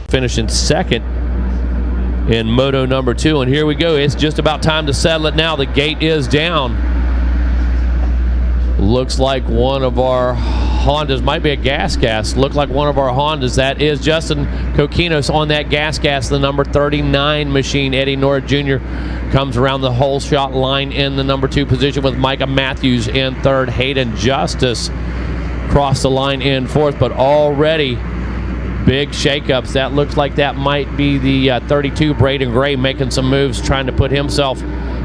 finishing second in Moto number 2. And here we go. It's just about time to settle it now. The gate is down. Looks like one of our Hondas, might be a gas. Look like one of our Hondas. That is Justin Coquinos on that gas. The number 39 machine. Eddie Nora Jr. comes around the whole shot line in the number 2 position with Micah Matthews in third. Hayden Justice crossed the line in fourth, but already big shakeups. That looks like that might be the 32 Braden Gray making some moves, trying to put himself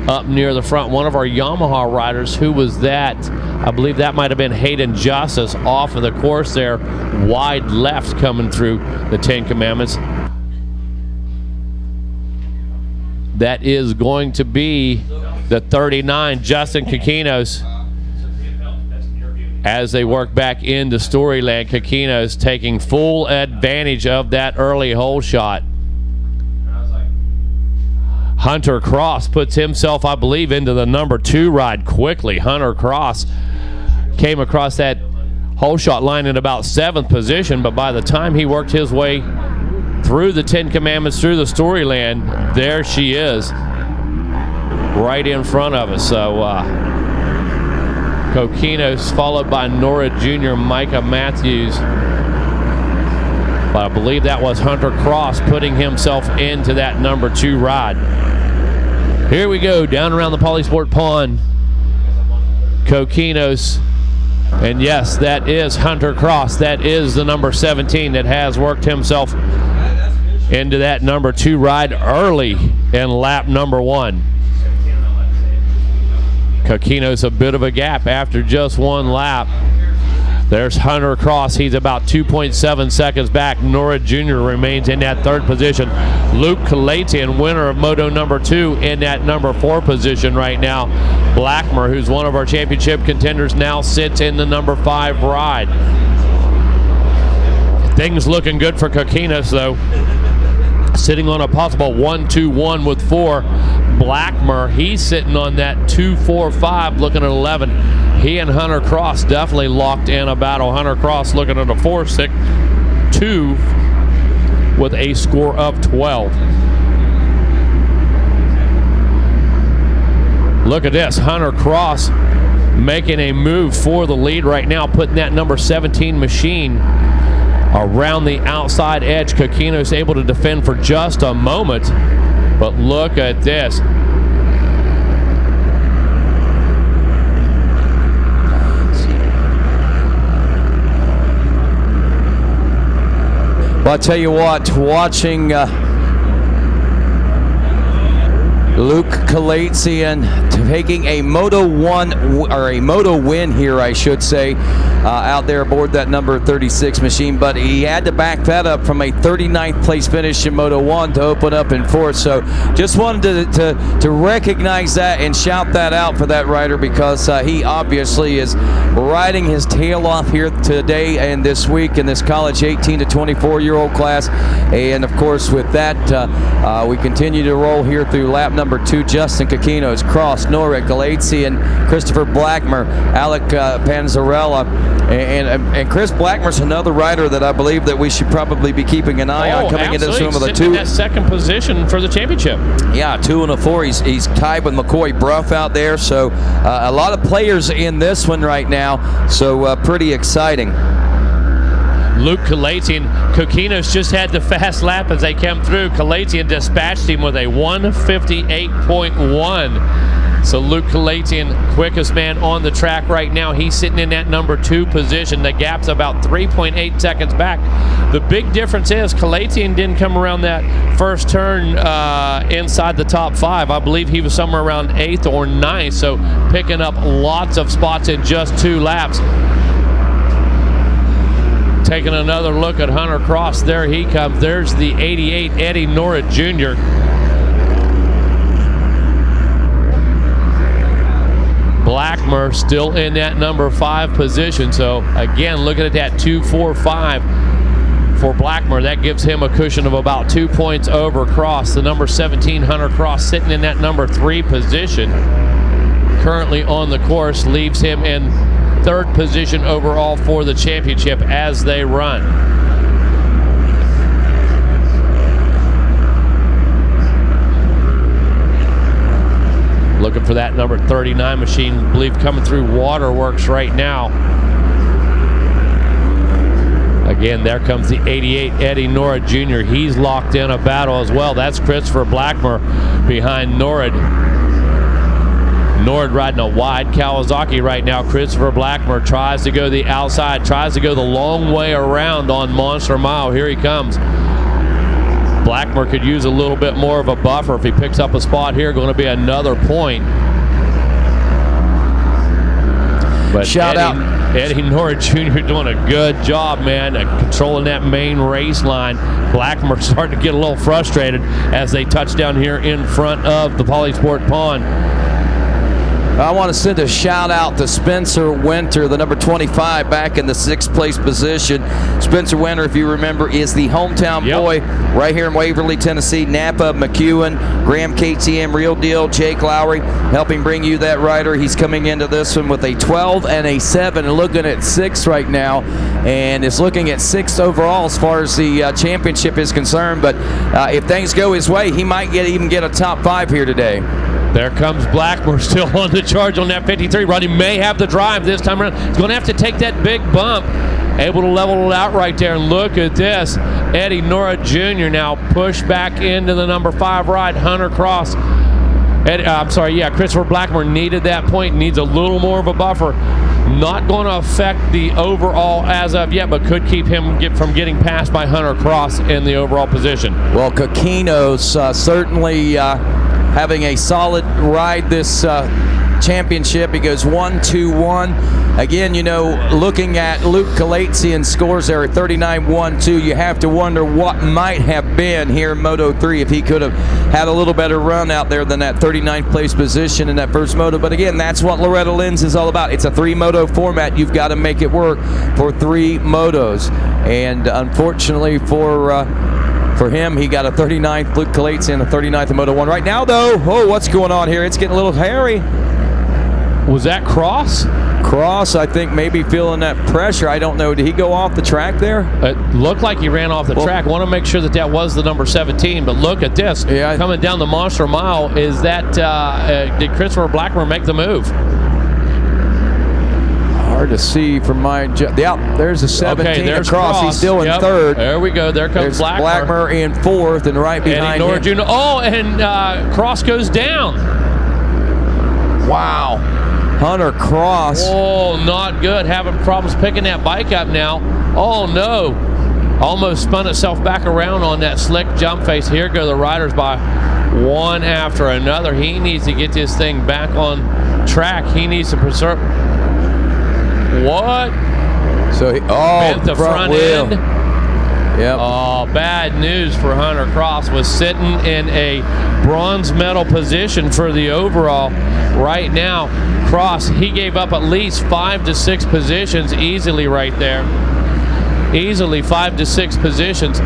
up near the front. One of our Yamaha riders, who was that? I believe that might have been Hayden Justice off of the course there, wide left coming through the 10 Commandments. That is going to be the 39, Justin Coquinos. As they work back into Storyland, Coquinos taking full advantage of that early hole shot. Hunter Cross puts himself, I believe, into the number 2 ride quickly. Hunter Cross came across that hole shot line in about 7th position, but by the time he worked his way through the 10 Commandments, through the Storyland, there she is, right in front of us. So Coquinos followed by Nora Jr., Micah Matthews. But I believe that was Hunter Cross putting himself into that number 2 ride. Here we go, down around the Polysport Pond. Coquinos. And yes, that is Hunter Cross. That is the number 17 that has worked himself into that number 2 ride early in lap number 1. Coquinos a bit of a gap after just 1 lap. There's Hunter Cross. He's about 2.7 seconds back. Nora Jr. remains in that 3rd position. Luke Kalatian, winner of Moto number 2, in that number 4 position right now. Blackmer, who's one of our championship contenders, now sits in the number 5 ride. Things looking good for Coquinos, though. Sitting on a possible 1-2-1 with 4. Blackmer, he's sitting on that 2-4-5, looking at 11. He and Hunter Cross definitely locked in a battle. Hunter Cross looking at a 4-6-2 with a score of 12. Look at this, Hunter Cross making a move for the lead right now, putting that number 17 machine around the outside edge. Coquinos able to defend for just a moment, but look at this. Well, I'll tell you what, watching Luke Kalatian taking a Moto win here, I should say, out there aboard that number 36 machine, but he had to back that up from a 39th place finish in Moto 1 to open up in 4th. So just wanted to recognize that and shout that out for that rider, because he obviously is riding his tail off here today and this week in this college 18 to 24-year-old class. And of course, with that, we continue to roll here through lap number 2. Justin Coquinos, Cross, Nora Galatian, Christopher Blackmer, Alec Panzarella, and Chris Blackmer's another rider that I believe that we should probably be keeping an eye on coming into some of the 2. In that 2nd position for the championship. Yeah, 2 and a 4. He's tied with McCoy Bruff out there. So a lot of players in this one right now. So pretty exciting. Luke Kalatian, Coquinos just had the fast lap as they came through. Kalatian dispatched him with a 1:58.1. So Luke Kalatian, quickest man on the track right now. He's sitting in that number 2 position. The gap's about 3.8 seconds back. The big difference is Kalatian didn't come around that first turn inside the top 5. I believe he was somewhere around 8th or 9th. So picking up lots of spots in just 2 laps. Taking another look at Hunter Cross. There he comes. There's the 88 Eddie Nora Jr. Blackmer still in that number 5 position. So again, looking at that 2-4-5 for Blackmer, that gives him a cushion of about 2 points over Cross. The number 17 Hunter Cross sitting in that number 3 position. Currently on the course, leaves him in 3rd position overall for the championship as they run. Looking for that number 39 machine, I believe coming through Waterworks right now. Again, there comes the 88 Eddie Norrid Jr. He's locked in a battle as well. That's Christopher Blackmer behind Norrid. Norrid riding a wide Kawasaki right now. Christopher Blackmer tries to go the outside, tries to go the long way around on Monster Mile. Here he comes. Blackmer could use a little bit more of a buffer if he picks up a spot here. Going to be another point. But Shout out. Eddie Norrid Jr. doing a good job, man, at controlling that main race line. Blackmer starting to get a little frustrated as they touch down here in front of the Polysport Pond. I want to send a shout out to Spencer Winter, the number 25, back in the 6th place position. Spencer Winter, if you remember, is the hometown boy right here in Waverly, Tennessee. Napa, McEwen, Graham KTM, Real Deal, Jake Lowry helping bring you that rider. He's coming into this one with a 12 and a 7 and looking at 6 right now, and is looking at 6th overall as far as the championship is concerned. But if things go his way, he might even get a top 5 here today. There comes Blackmer still on the charge on that 53 run. He may have the drive this time around. He's going to have to take that big bump. Able to level it out right there. And look at this. Eddie Norrid Jr. now pushed back into the number 5 ride. Hunter Cross. Christopher Blackmer needed that point. Needs a little more of a buffer. Not going to affect the overall as of yet, but could keep him from getting passed by Hunter Cross in the overall position. Well, Coquino's certainly having a solid ride this championship. He goes 1-2-1. Again, you know, looking at Luke Kalatsian's scores there at 39-1-2, you have to wonder what might have been here in Moto 3 if he could have had a little better run out there than that 39th place position in that first Moto. But again, that's what Loretta Lynn's is all about. It's a 3-Moto format. You've got to make it work for 3 motos. And unfortunately for him, he got a 39th, Luke Kalatsian, a 39th in Moto 1. Right now, though, what's going on here? It's getting a little hairy. Was that Cross? Cross, I think, maybe feeling that pressure. I don't know. Did he go off the track there? It looked like he ran off the track. Want to make sure that was the number 17, but look at this. Yeah, coming down the Monster Mile. Is that, did Christopher Blackmer make the move? Hard to see from my... there's a 17 okay, there's across. He's still in 3rd. There we go. There comes Blackmer in 4th, and right behind him. Jr. Oh, and Cross goes down. Wow. Hunter Cross. Oh, not good. Having problems picking that bike up now. Oh, no. Almost spun itself back around on that slick jump face. Here go the riders by one after another. He needs to get this thing back on track. He needs to preserve... What? So he bent the front wheel. end. Yep. Oh, bad news for Hunter Cross. Was sitting in a bronze medal position for the overall. Right now, Cross, he gave up at least 5 to 6 positions easily right there. Easily 5 to 6 positions.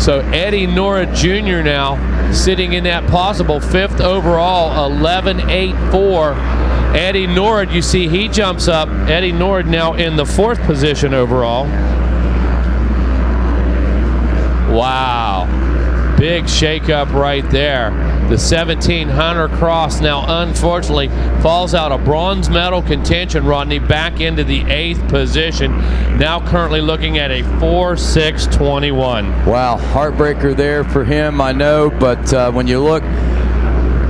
So Eddie Norrid Jr. now sitting in that possible 5th overall, 11.84. Eddie Norrid, you see he jumps up. Eddie Norrid now in the 4th position overall. Wow. Big shakeup right there. The 17 Hunter Cross now unfortunately falls out of bronze medal contention, Rodney, back into the 8th position. Now currently looking at a 4.621. Wow, heartbreaker there for him, I know, but when you look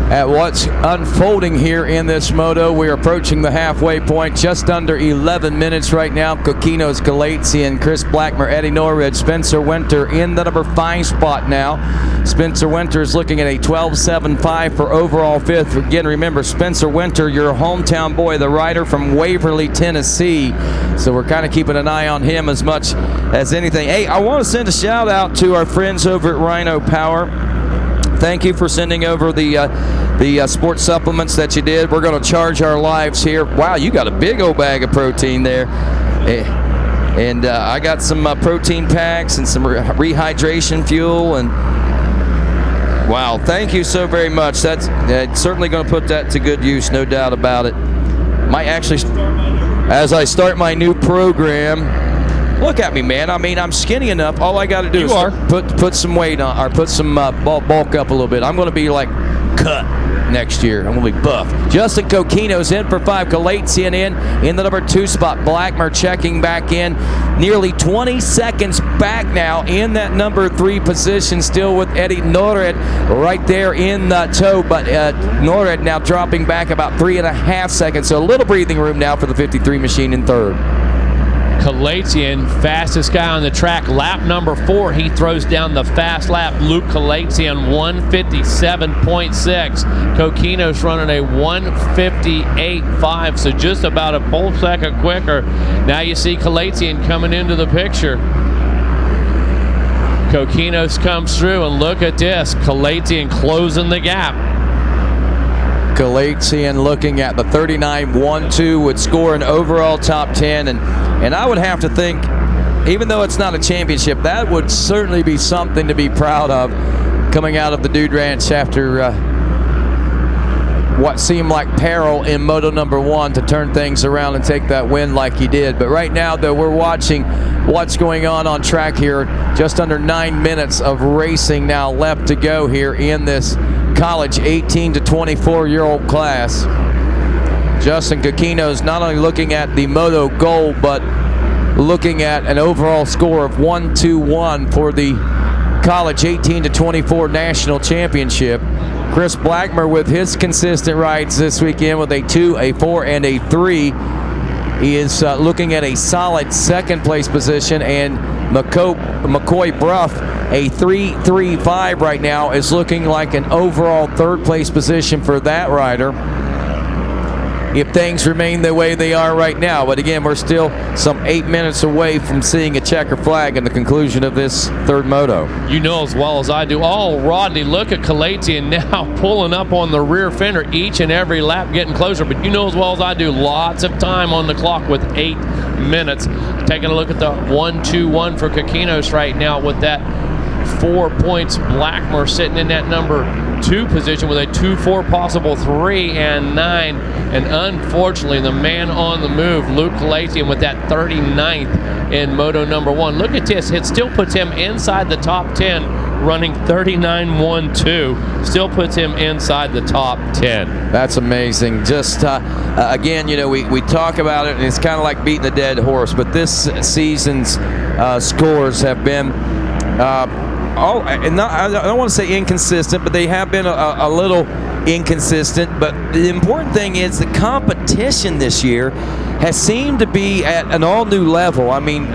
at what's unfolding here in this moto, we're approaching the halfway point, just under 11 minutes right now. Coquino's Kalatsian, Chris Blackmer, Eddie Norrid, Spencer Winter in the number 5 spot now. Spencer Winter is looking at a 12.75 for overall 5th. Again, remember, Spencer Winter, your hometown boy, the rider from Waverly, Tennessee. So we're kind of keeping an eye on him as much as anything. Hey, I want to send a shout out to our friends over at Rhino Power. Thank you for sending over the sports supplements that you did. We're going to charge our lives here. Wow, you got a big old bag of protein there. And I got some protein packs and some rehydration fuel. And wow, thank you so very much. That's certainly going to put that to good use, no doubt about it. Might actually, as I start my new program... Look at me, man. I mean, I'm skinny enough. All I got to do is put some weight on, or put some bulk up a little bit. I'm going to be like cut next year. I'm going to be buff. Justin Coquino's in for 5. Galatian in the number 2 spot. Blackmer checking back in. Nearly 20 seconds back now in that number 3 position, still with Eddie Nored right there in the tow. But Nored now dropping back about 3.5 seconds. So a little breathing room now for the 53 machine in 3rd. Kalatian, fastest guy on the track. Lap number 4, he throws down the fast lap. Luke Kalatian, 157.6. Coquinos running a 158.5, so just about a full second quicker. Now you see Kalatian coming into the picture. Coquinos comes through, and look at this. Kalatian closing the gap. Galatian looking at the 39.12 would score an overall top 10, and I would have to think, even though it's not a championship, that would certainly be something to be proud of coming out of the Dude Ranch after what seemed like peril in Moto number 1 to turn things around and take that win like he did. But right now, though, we're watching what's going on track here. Just under 9 minutes of racing now left to go here in this college 18 to 24-year-old class. Justin Coquino's not only looking at the Moto gold, but looking at an overall score of 1-2-1 for the college 18 to 24 national championship. Chris Blackmer with his consistent rides this weekend with a 2, a 4, and a 3. He is looking at a solid 2nd place position, and McCoy Bruff, a 3.35 right now, is looking like an overall 3rd place position for that rider if things remain the way they are right now. But again, we're still some 8 minutes away from seeing a checker flag in the conclusion of this 3rd moto. You know as well as I do. Oh, Rodney, look at Kalatian now pulling up on the rear fender each and every lap, getting closer. But you know as well as I do, lots of time on the clock with 8 minutes. Taking a look at the 1-2-1 for Coquinos right now with that 4 points. Blackmer sitting in that number 2 position with a 2-4 possible 3 and 9. And unfortunately, the man on the move, Luke Kalatian, with that 39th in Moto number 1. Look at this. It still puts him inside the top 10, running 39.12. Still puts him inside the top 10. That's amazing. Just, again, you know, we talk about it, and it's kind of like beating a dead horse. But this season's scores have been I don't want to say inconsistent, but they have been a little inconsistent. But the important thing is the competition this year has seemed to be at an all-new level. I mean,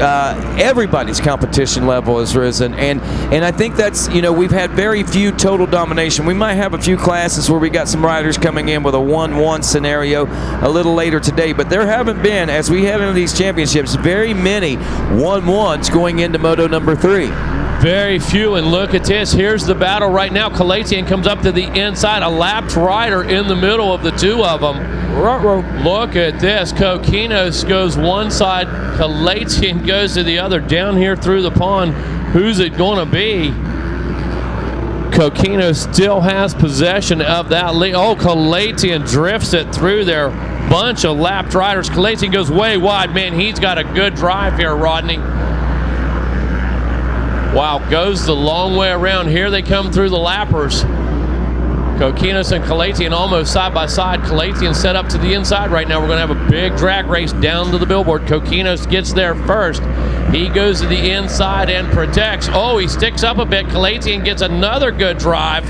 everybody's competition level has risen, and I think that's, you know, we've had very few total domination. We might have a few classes where we got some riders coming in with a 1-1 scenario a little later today, but there haven't been, as we head into these championships, very many 1-1s going into Moto number 3. Very few, and look at this. Here's the battle right now. Kalatian comes up to the inside, a lapped rider in the middle of the 2 of them. Look at this. Coquinos goes one side, Kalatian goes to the other. Down here through the pond, who's it going to be? Coquinos still has possession of that lead. Oh, Kalatian drifts it through there. Bunch of lapped riders. Kalatian goes way wide. Man, he's got a good drive here, Rodney. Wow, goes the long way around. Here they come through the lappers. Coquinos and Kalatian almost side by side. Kalatian set up to the inside right now. We're going to have a big drag race down to the billboard. Coquinos gets there first. He goes to the inside and protects. Oh, he sticks up a bit. Kalatian gets another good drive.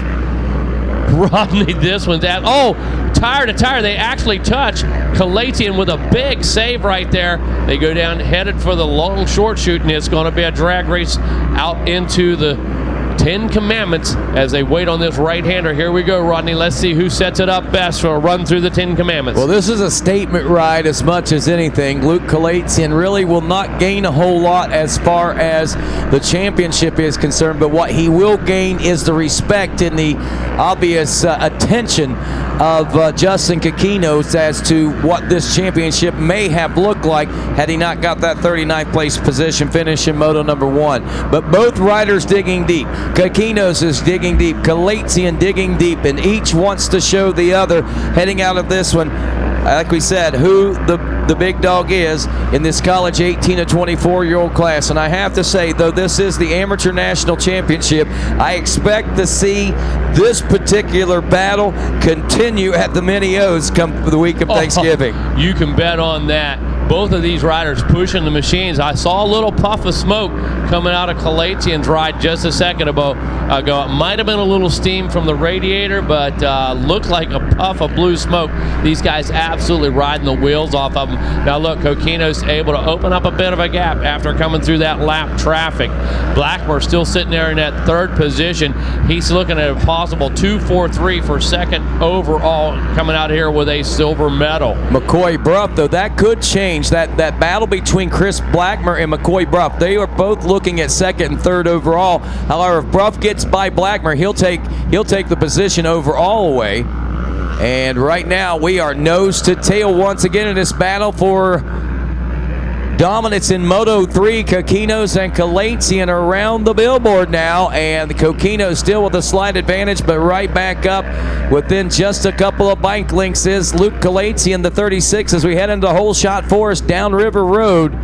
Rodney, this one's at, oh, tire to tire. They actually touch. Kalatian with a big save right there. They go down, headed for the long short shoot, and it's going to be a drag race out into the 10 Commandments as they wait on this right-hander. Here we go, Rodney. Let's see who sets it up best for a run through the 10 Commandments. Well, this is a statement ride as much as anything. Luke Kalatian really will not gain a whole lot as far as the championship is concerned, but what he will gain is the respect and the obvious attention of Justin Coquinos as to what this championship may have looked like had he not got that 39th place position finish in Moto number 1. But both riders digging deep. Coquinos is digging deep, Kalatian digging deep, and each wants to show the other heading out of this one like we said, who the big dog is in this college 18 to 24-year-old class. And I have to say, though this is the Amateur National Championship, I expect to see this particular battle continue at the Mini O's come the week of Thanksgiving. You can bet on that. Both of these riders pushing the machines. I saw a little puff of smoke coming out of Kalatsian's ride just a second ago. It might have been a little steam from the radiator, but looked like a puff of blue smoke. These guys absolutely riding the wheels off of them. Now look, Coquino's able to open up a bit of a gap after coming through that lap traffic. Blackmer still sitting there in that third position. He's looking at a possible 2-4-3 for second overall, coming out here with a silver medal. McCoy Bruff, though, that could change. That battle between Chris Blackmer and McCoy Bruff, they are both looking at second and third overall. However, if Bruff gets by Blackmer, he'll take the position overall away. And right now we are nose to tail once again in this battle for dominance in Moto 3. Coquinos and Kalatsian around the billboard now, and the Coquino still with a slight advantage, but right back up within just a couple of bike lengths is Luke Kalatsian, the 36, as we head into Whole Shot Forest down River Road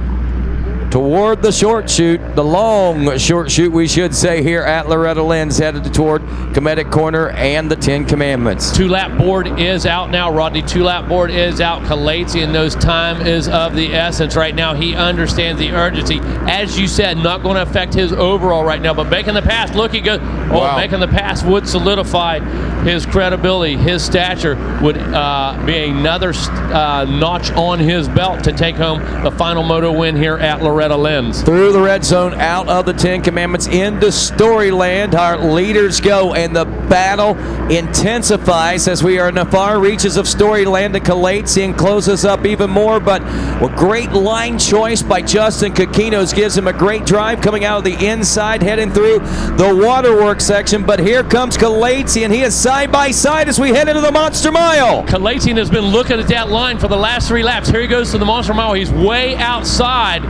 toward the short chute, the long short chute, we should say, here at Loretta Lynn's, headed toward Cometic Corner and the 10 Commandments. Two-lap board is out now, Rodney. Two-lap board is out. Kalatsian knows time is of the essence right now. He understands the urgency. As you said, not going to affect his overall right now, but making the pass, look, he goes, wow. Making the pass would solidify his credibility. His stature would be another notch on his belt to take home the final moto win here at Loretta Lynn's. Through the red zone, out of the 10 Commandments, into Storyland, our leaders go, and the battle intensifies as we are in the far reaches of Storyland. The Kalatsian closes up even more, but a great line choice by Justin Coquinos gives him a great drive coming out of the inside, heading through the waterworks section. But here comes Kalatsian. He is side by side as we head into the Monster Mile. Kalatsian has been looking at that line for the last 3 laps. Here he goes to the Monster Mile. He's way outside,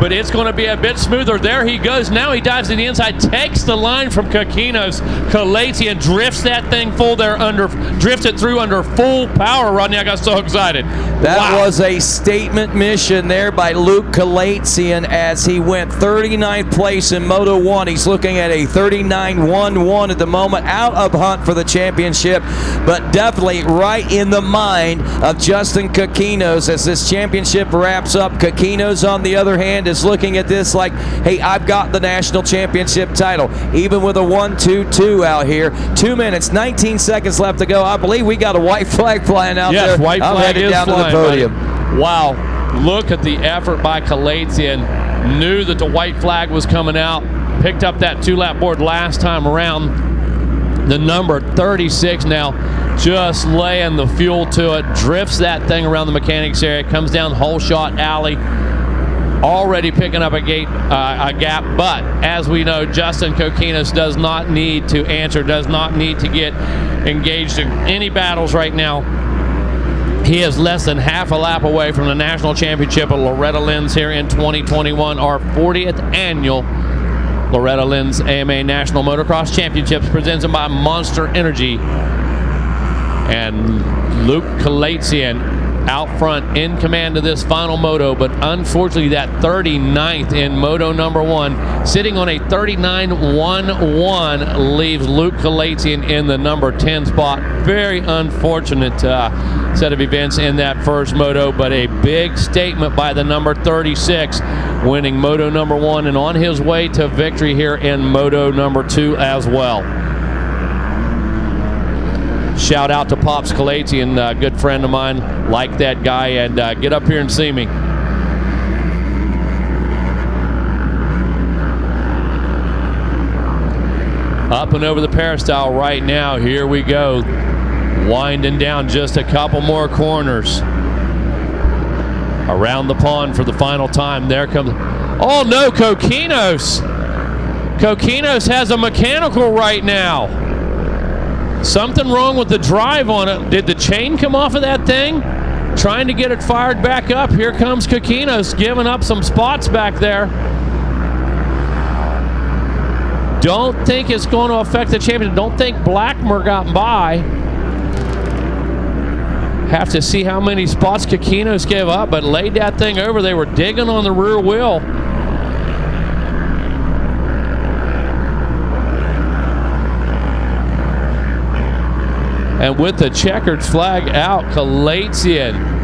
but it's going to be a bit smoother. There he goes. Now he dives to the inside, takes the line from Coquinos. Kalatsian drifts that thing drifts it through under full power. Rodney, I got so excited. That was a statement mission there by Luke Kalatsian as he went 39th place in Moto 1. He's looking at a 39-1-1 at the moment, out of hunt for the championship, but definitely right in the mind of Justin Coquinos as this championship wraps up. Coquinos, on the other hand, is looking at this like, hey, I've got the national championship title, even with a 1-2-2 out here. 2 minutes, 19 seconds left to go. I believe we got a white flag flying out there. Yes, white flag is down flying, to the podium. buddy. Wow, look at the effort by Kalatsian. Knew that the white flag was coming out. Picked up that 2-lap board last time around. The number 36 now just laying the fuel to it. Drifts that thing around the mechanics area. Comes down Whole Shot Alley. Already picking up a gap, but as we know, Justin Coquinos does not need to answer, does not need to get engaged in any battles right now. He is less than half a lap away from the national championship at Loretta Lynn's here in 2021, our 40th annual Loretta Lynn's AMA National Motocross Championships, presented by Monster Energy. And Luke Kalatsian out front in command of this final moto, but unfortunately that 39th in moto number 1, sitting on a 39-1-1, leaves Luke Kalatsian in the number 10 spot. Very unfortunate set of events in that first moto, but a big statement by the number 36, winning moto number 1 and on his way to victory here in moto number 2 as well. Shout out to Pops Kalatsian, good friend of mine. Like that guy, and get up here and see me. Up and over the peristyle right now. Here we go. Winding down just a couple more corners. Around the pond for the final time. There comes... Oh no, Coquinos! Coquinos has a mechanical right now. Something wrong with the drive on it. Did the chain come off of that thing? Trying to get it fired back up. Here comes Coquinos, giving up some spots back there. Don't think it's going to affect the championship. Don't think Blackmer got by. Have to see how many spots Coquinos gave up, but laid that thing over. They were digging on the rear wheel. And with the checkered flag out, Kalatian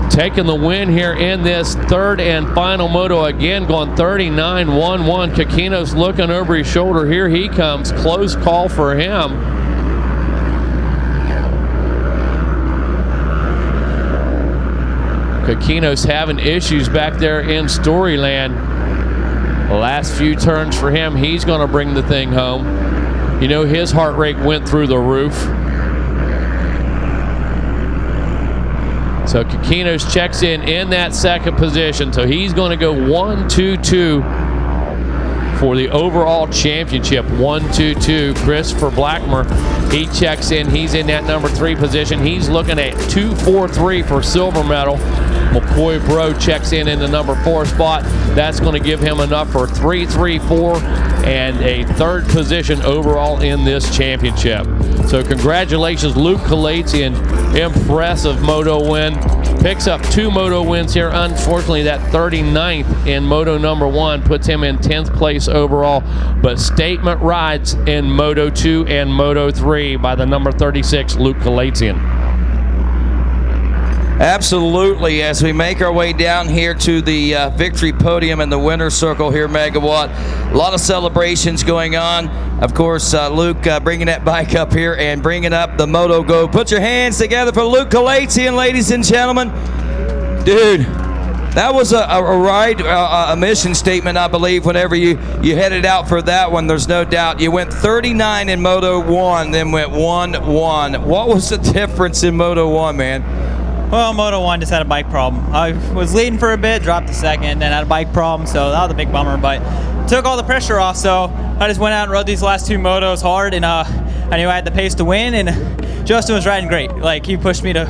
taking the win here in this third and final moto. Again, going 39-1-1. Coquinos looking over his shoulder. Here he comes. Close call for him. Coquinos having issues back there in Storyland. The last few turns for him, he's going to bring the thing home. You know, his heart rate went through the roof. So Coquinos checks in that second position. So he's going to go 1-2-2 for the overall championship. 1-2-2. Christopher Blackmer, he checks in. He's in that number 3 position. He's looking at 2-4-3 for silver medal. McCoy Bro checks in the number 4 spot. That's going to give him enough for 3-3-4 and a 3rd position overall in this championship. So congratulations, Luke Kalatian. Impressive moto win. Picks up 2 moto wins here. Unfortunately, that 39th in moto number 1 puts him in 10th place overall. But statement rides in moto 2 and moto 3 by the number 36, Luke Kalatian. Absolutely. As we make our way down here to the victory podium in the winner's circle here, Megawatt, a lot of celebrations going on. Of course, Luke bringing that bike up here and bringing up the Moto Go. Put your hands together for Luke Kalatian, ladies and gentlemen. Dude, that was a ride, a mission statement, I believe, whenever you headed out for that one. There's no doubt. You went 39 in Moto 1, then went 1-1. What was the difference in Moto 1, man? Well, Moto 1 just had a bike problem. I was leading for a bit, dropped a second, then had a bike problem, so that was a big bummer, but took all the pressure off, so I just went out and rode these last 2 motos hard, and I knew I had the pace to win, and Justin was riding great. Like, he pushed me to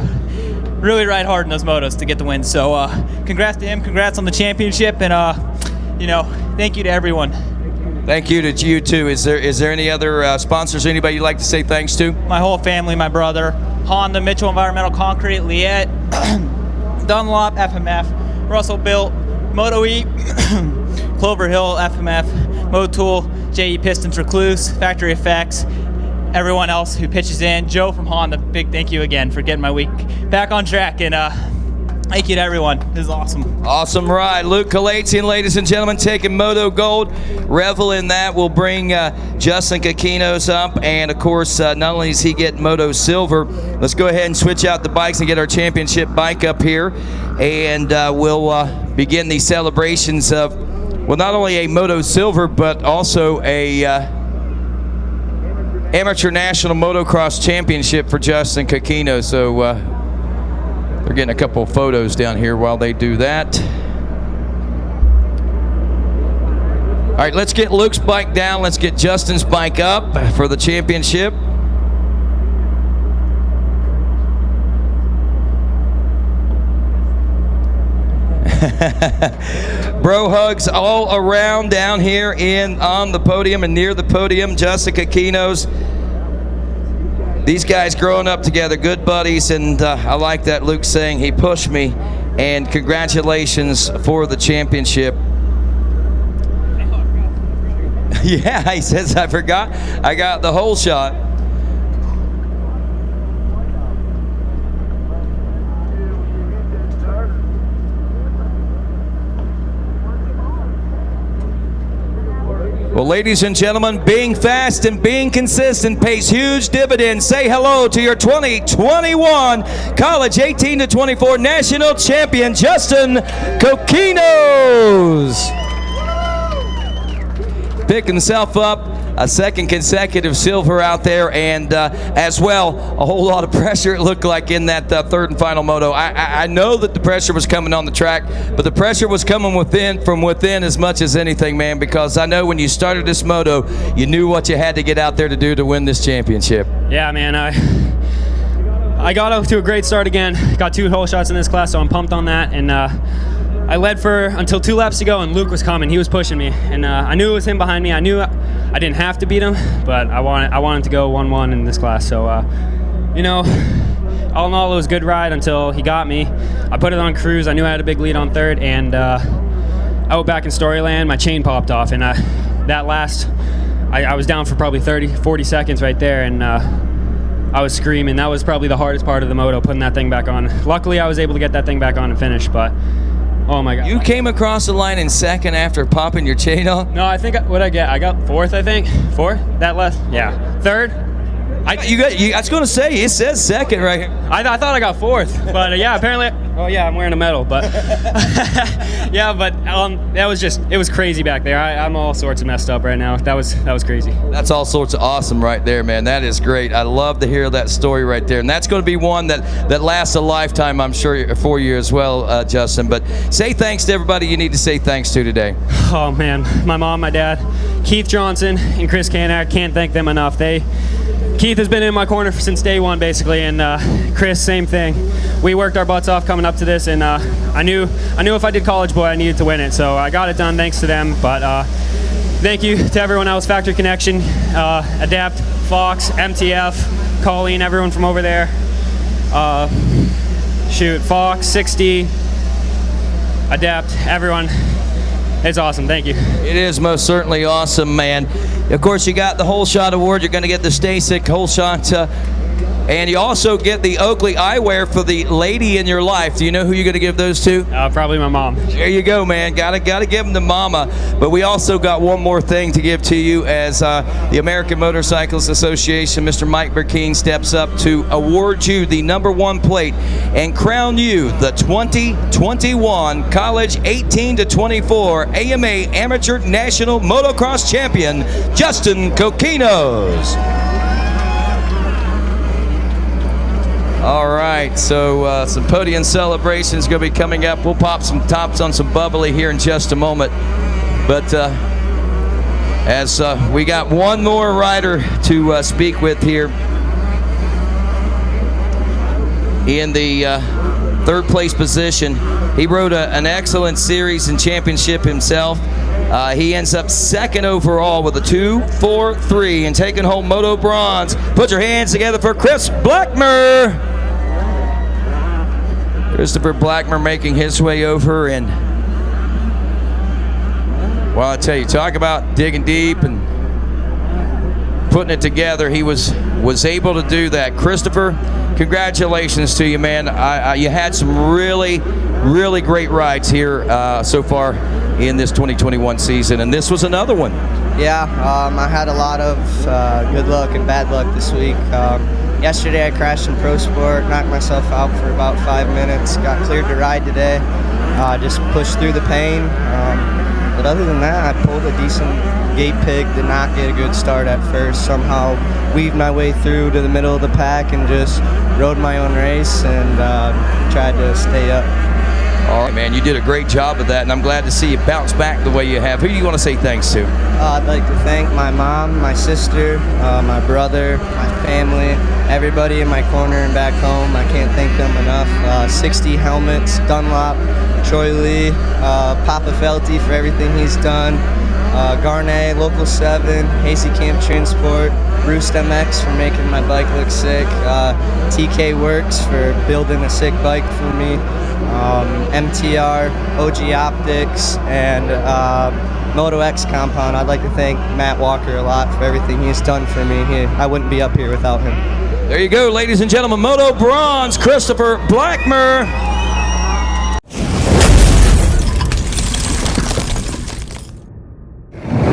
really ride hard in those motos to get the win, so congrats to him, congrats on the championship, and, you know, thank you to everyone. Thank you to you, too. Is there any other sponsors, anybody you'd like to say thanks to? My whole family, my brother, Honda, Mitchell Environmental Concrete, Liette, Dunlop, FMF, Russell Built, Moto E, Clover Hill, FMF, Motool, JE Pistons Recluse, Factory Effects, everyone else who pitches in. Joe from Honda, big thank you again for getting my week back on track, and thank you to everyone. This is awesome. Awesome ride. Luke Kalatian, ladies and gentlemen, taking Moto Gold. Revel in that. We'll bring Justin Coquinos up. And, of course, not only does he get Moto Silver, let's go ahead and switch out the bikes and get our championship bike up here. And we'll begin the celebrations of, well, not only a Moto Silver, but also a Amateur National Motocross Championship for Justin Coquinos. So, we're getting a couple of photos down here while they do that. All right, let's get Luke's bike down. Let's get Justin's bike up for the championship. Bro hugs all around down here on the podium and near the podium. Justin Coquinos. These guys growing up together, good buddies, and I like that Luke saying he pushed me, and congratulations for the championship. Yeah, he says, I forgot. I got the whole shot. Well, ladies and gentlemen, being fast and being consistent pays huge dividends. Say hello to your 2021 College 18 to 24 National Champion, Justin Coquinos. Picked himself up a second consecutive silver out there, and as well, a whole lot of pressure it looked like in that third and final moto. I know that the pressure was coming on the track, but the pressure was coming from within as much as anything, man, because I know when you started this moto, you knew what you had to get out there to do to win this championship. Yeah, man, I got off to a great start again. Got 2 whole shots in this class, so I'm pumped on that, and I led until 2 laps to go, and Luke was coming. He was pushing me, and I knew it was him behind me. I knew I didn't have to beat him, but I wanted to go 1-1 in this class. So, you know, all in all, it was a good ride until he got me. I put it on cruise. I knew I had a big lead on third, and out back in Storyland, my chain popped off, and that last, I was down for probably 40 seconds right there, and I was screaming. That was probably the hardest part of the moto, putting that thing back on. Luckily, I was able to get that thing back on and finish, but oh my God. You came across the line in second after popping your chain off? No, I think, what'd I get? I got fourth, I think. Fourth? That last? Yeah. Third? I was going to say, it says second right here. I thought I got fourth, but yeah, apparently. Oh yeah, I'm wearing a medal, but yeah, but it was crazy back there. I'm all sorts of messed up right now. That was crazy. That's all sorts of awesome right there, man. That is great. I love to hear that story right there, and that's going to be one that lasts a lifetime, I'm sure, for you as well, Justin. But say thanks to everybody you need to say thanks to today. Oh man, my mom, my dad, Keith Johnson, and Chris Canak. Can't thank them enough. Keith has been in my corner since day one, basically, and Chris, same thing. We worked our butts off coming up to this, and I knew if I did College Boy, I needed to win it, so I got it done thanks to them. But thank you to everyone else, Factory Connection, Adapt, Fox, MTF, Colleen, everyone from over there. Fox, 60, Adapt, everyone. It's awesome. Thank you. It is most certainly awesome, man. Of course, you got the Whole Shot Award. You're going to get the Stay Sick Whole Shot, and you also get the Oakley Eyewear for the lady in your life. Do you know who you're going to give those to? Probably my mom. There you go, man. Gotta give them to Mama. But we also got one more thing to give to you as the American Motorcyclists Association. Mr. Mike Burkeen steps up to award you the #1 plate and crown you the 2021 College 18 to 24 AMA Amateur National Motocross Champion, Justin Coquinos. All right, so some podium celebrations going to be coming up. We'll pop some tops on some bubbly here in just a moment. But as we got one more rider to speak with here in the third place position. He rode an excellent series and championship himself. He ends up second overall with a 2.43 and taking home Moto bronze. Put your hands together for Chris Blackmer. Christopher Blackmer making his way over, and well, I tell you, talk about digging deep and putting it together. He was able to do that. Christopher, congratulations to you, man. You had some really great rides here so far in this 2021 season, and this was another one. Yeah, I had a lot of good luck and bad luck this week. Yesterday I crashed in Pro Sport, knocked myself out for about 5 minutes, got cleared to ride today, just pushed through the pain. But other than that, I pulled a decent gate pig, did not get a good start at first, somehow weaved my way through to the middle of the pack and just rode my own race and tried to stay up. All right, man, you did a great job of that, and I'm glad to see you bounce back the way you have. Who do you want to say thanks to? I'd like to thank my mom, my sister, my brother, my family, everybody in my corner and back home. I can't thank them enough. 60 Helmets, Dunlop, Troy Lee, Papa Felty for everything he's done, Garnet, Local 7, Hasty Camp Transport, Roost MX for making my bike look sick, TK Works for building a sick bike for me, MTR, OG Optics, and Moto X Compound. I'd like to thank Matt Walker a lot for everything he's done for me. I wouldn't be up here without him. There you go, ladies and gentlemen. Moto bronze, Christopher Blackmer.